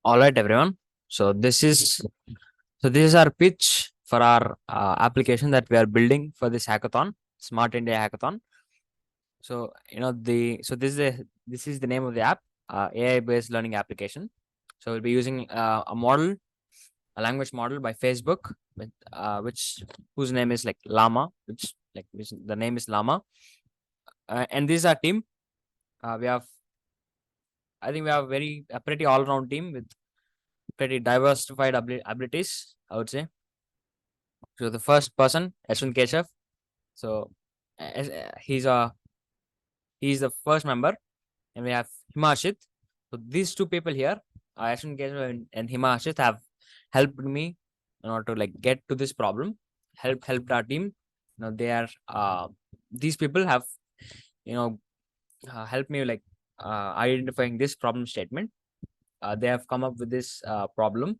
All right, everyone. So this is our pitch for our application that we are building for this hackathon, Smart India Hackathon. So this is the name of the app, AI based learning application. So we'll be using a model, a language model by Facebook, with which whose name is like Llama, which the name is Llama, and this is our team. We have I think we have a pretty all round team with pretty diversified abilities, I would say. So the first person, Ashwin Keshav. So he's the first member, and we have Himashit. So these two people here, Ashwin Keshav and Himashit, have helped me in order to like get to this problem. Helped our team. They are these people have you know helped me like identifying this problem statement. They have come up with this problem,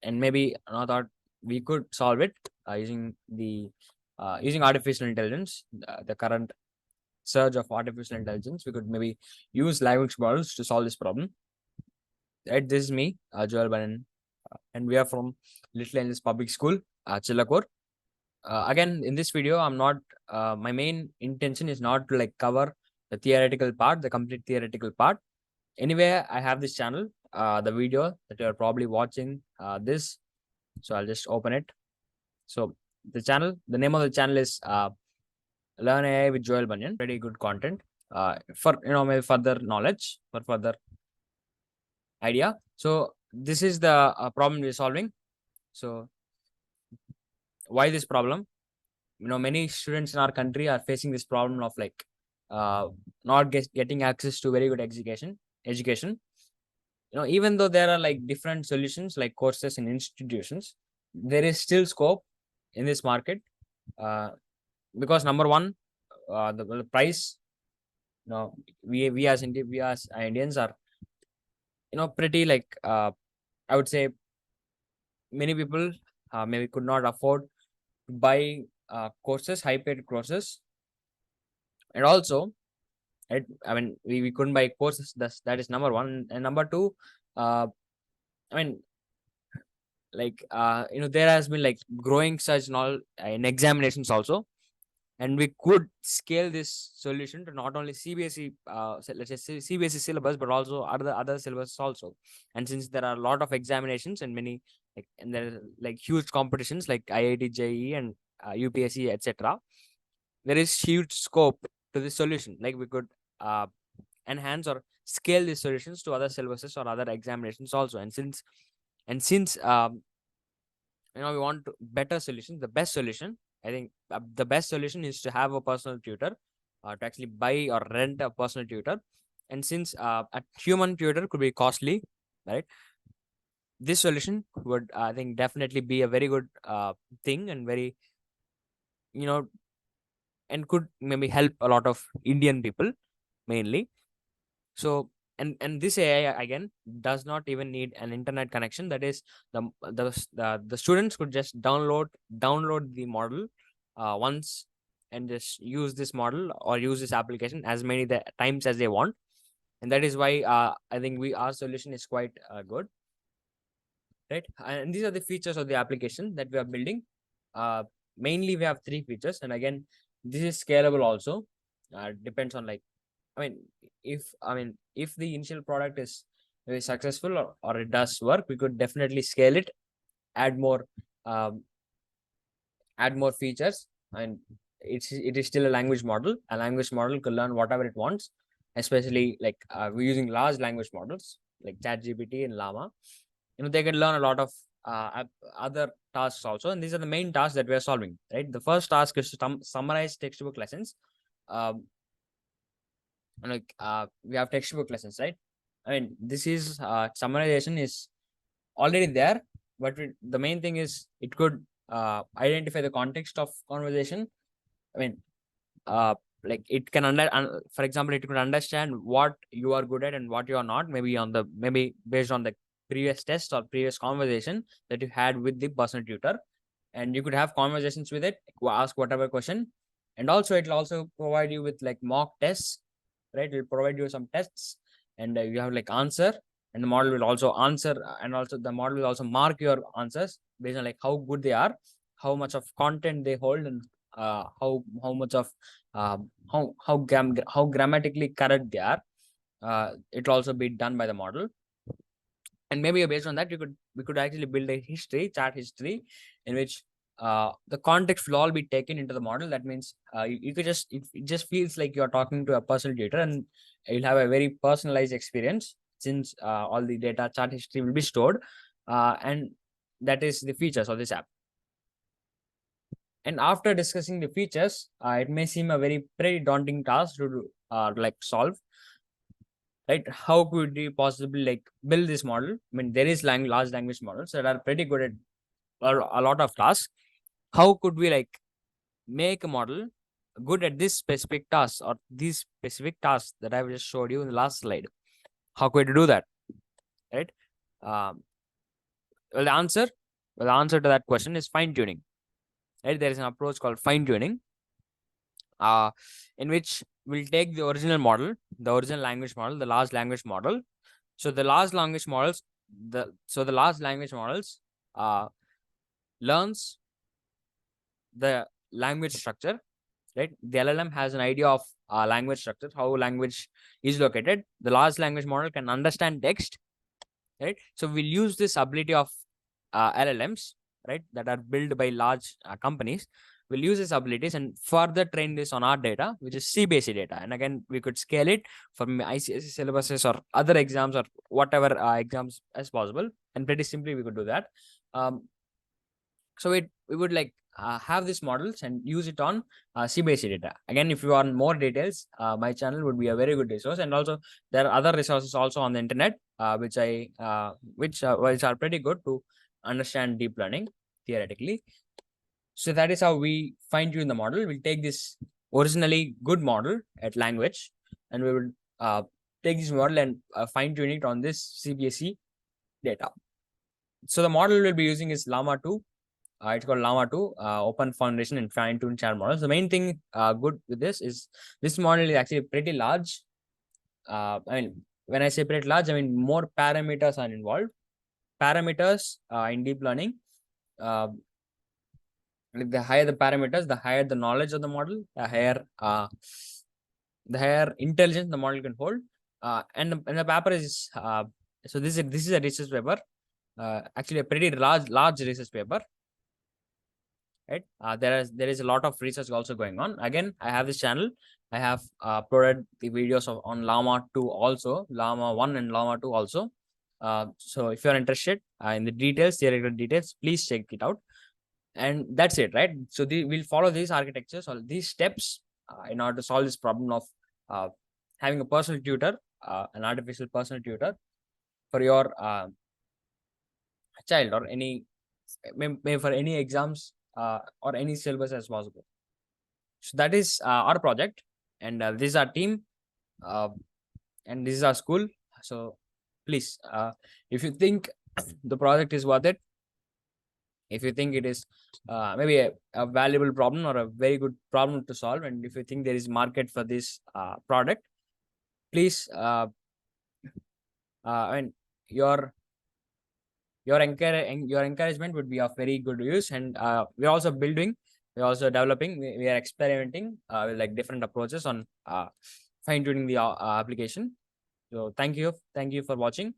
and maybe I thought we could solve it using artificial intelligence. The current surge of artificial intelligence, we could maybe use language models to solve this problem. Right, this is me, Joel Bannon, and we are from Little Angels Public School, Chillakore. Again, in this video, I'm not. My main intention is not to like cover the theoretical part, the complete theoretical part. Anyway, I have this channel, the video that you're probably watching this. So I'll just open it. So the name of the channel is Learn AI with Joel Bunyan. Pretty good content for maybe further knowledge, for further idea. So this is the problem we're solving. So why this problem? Many students in our country are facing this problem of like not getting access to very good education. Even though there are like different solutions like courses and institutions, there is still scope in this market, because number one, the price. We as Indians are pretty like I would say many people maybe could not afford to buy courses, high paid courses, and also I mean we couldn't buy courses. That is number one, and number two, I mean like there has been like growing surge in all in examinations also, and we could scale this solution to not only CBSE, let's just say CBSE syllabus, but also other syllabus also. And since there are a lot of examinations and many and there are like huge competitions like IIT, JEE, and UPSC, etc., there is huge scope to this solution. Like we could enhance or scale these solutions to other syllabuses or other examinations also. And since we want better solutions, the best solution, I think the best solution is to have a personal tutor, to actually buy or rent a personal tutor. And since a human tutor could be costly, right, this solution would, I think, definitely be a very good thing, and very you know and could maybe help a lot of Indian people mainly. So, and this AI again does not even need an internet connection. That is, the students could just download the model once, and just use this model or use this application as many times as they want. And that is why I think our solution is quite good, right? And these are the features of the application that we are building. Mainly we have three features, and again, this is scalable also. Depends on like, if the initial product is very successful, or it does work, we could definitely scale it, add more um, add more features. And it is still a language model. A language model could learn whatever it wants, especially like we're using large language models like ChatGPT and Llama. They can learn a lot of other tasks also, and these are the main tasks that we are solving, right? The first task is to summarize textbook lessons. um, we have textbook lessons, right? This is summarization is already there, but the main thing is it could identify the context of conversation. I mean, like it can for example, it could understand what you are good at and what you are not, maybe based on the previous test or previous conversation that you had with the personal tutor. And you could have conversations with it, ask whatever question. And also it will also provide you with like mock tests, right? It will provide you some tests, and you have like answer. and the model will also answer, and also the model will also mark your answers based on like how good they are, how much of content they hold, and how much of how grammatically correct they are. It will also be done by the model, and maybe based on that we could actually build a chart history, in which the context will all be taken into the model. That means you could just it just feels like you're talking to a personal tutor, and you'll have a very personalized experience, since all the data chart history will be stored, and that is the features of this app. And after discussing the features, it may seem a very pretty daunting task to like solve, right? How could we possibly like build this model? I mean, there is large language models that are pretty good at a lot of tasks. How could we like make a model good at this specific task, or these specific tasks that I've just showed you in the last slide? How could we do that, right? Um, well, the answer to that question is fine tuning, right? There is an approach called fine tuning, uh, in which we'll take the original model, the original language model, the large language model. So the large language models, the large language models learns the language structure, right? The LLM has an idea of language structure, how language is located. The large language model can understand text, right? So we'll use this ability of LLMs, right, that are built by large companies. We'll use these abilities and further train this on our data, which is CBSE data. And again, we could scale it from ICSE syllabuses or other exams or whatever exams as possible. And pretty simply, we could do that. So we would like have these models and use it on CBSE data. Again, if you want more details, my channel would be a very good resource. And also there are other resources also on the internet, which are pretty good to understand deep learning theoretically. So that is how we fine tune the model. We'll take this originally good model at language, and we will take this model and fine tune it on this CBSE data. So the model we'll be using is Llama 2. It's called Llama 2, open foundation and fine tuned channel models. The main thing good with this is this model is actually pretty large. I mean, when I say pretty large, I mean more parameters are involved. Parameters in deep learning, the higher the parameters, the higher the knowledge of the model, the higher intelligence the model can hold. And the paper is so this is a research paper, actually a pretty large research paper, right? There is a lot of research also going on. Again, I have this channel. I have uploaded the videos on Llama 2 also, Llama 1 and Llama 2 also. So if you're interested in the details, theoretical details, please check it out. And that's it, right? So we'll follow these architectures or these steps in order to solve this problem of having a personal tutor, an artificial personal tutor for your child, or any maybe for any exams or any syllabus as possible. So that is our project, and this is our team, and this is our school. So please, if you think the project is worth it, if you think it is maybe a valuable problem or a very good problem to solve, and if you think there is market for this product, please, I mean, your encouragement would be of very good use. And we're also developing, we are experimenting with like different approaches on fine tuning the application. So thank you for watching.